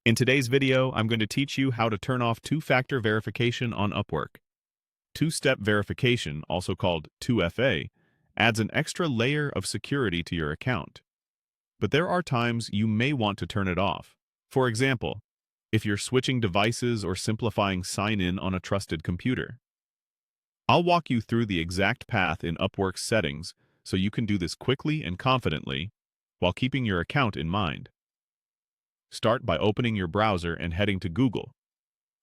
In today's video, I'm going to teach you how to turn off two-factor verification on Upwork. Two-step verification, also called 2FA, adds an extra layer of security to your account. But there are times you may want to turn it off. For example, if you're switching devices or simplifying sign-in on a trusted computer. I'll walk you through the exact path in Upwork's settings so you can do this quickly and confidently while keeping your account in mind. Start by opening your browser and heading to Google.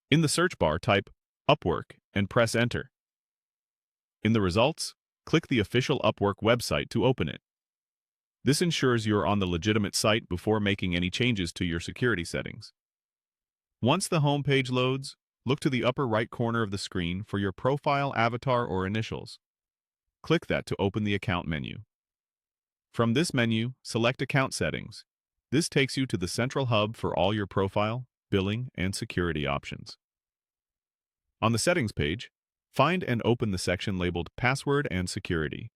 In the search bar, type Upwork and press Enter. In the results, click the official Upwork website to open it. This ensures you're on the legitimate site before making any changes to your security settings. Once the home page loads, look to the upper right corner of the screen for your profile avatar or initials. Click that to open the account menu. From this menu, select Account Settings. This takes you to the central hub for all your profile, billing, and security options. On the Settings page, find and open the section labeled Password and Security.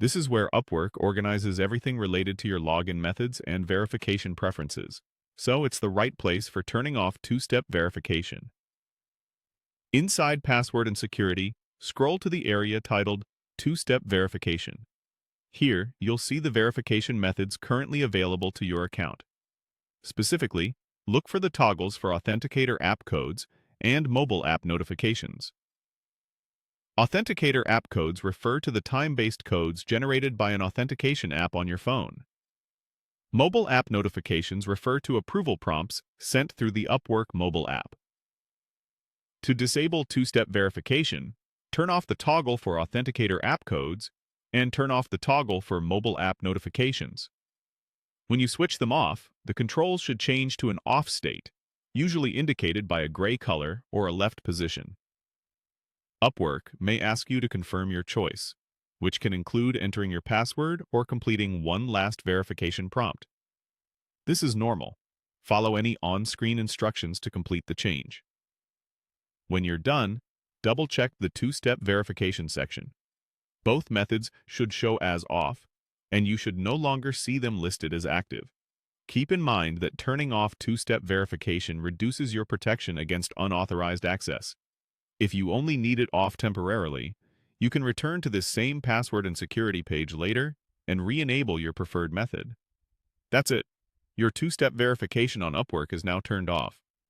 This is where Upwork organizes everything related to your login methods and verification preferences, so it's the right place for turning off two-step verification. Inside Password and Security, scroll to the area titled Two-Step Verification. Here, you'll see the verification methods currently available to your account. Specifically, look for the toggles for Authenticator app codes and mobile app notifications. Authenticator app codes refer to the time-based codes generated by an authentication app on your phone. Mobile app notifications refer to approval prompts sent through the Upwork mobile app. To disable two-step verification, turn off the toggle for Authenticator app codes and turn off the toggle for mobile app notifications. When you switch them off, the controls should change to an off state, usually indicated by a gray color or a left position. Upwork may ask you to confirm your choice, which can include entering your password or completing one last verification prompt. This is normal. Follow any on-screen instructions to complete the change. When you're done, double-check the two-step verification section. Both methods should show as off, and you should no longer see them listed as active. Keep in mind that turning off two-step verification reduces your protection against unauthorized access. If you only need it off temporarily, you can return to this same password and security page later and re-enable your preferred method. That's it. Your two-step verification on Upwork is now turned off.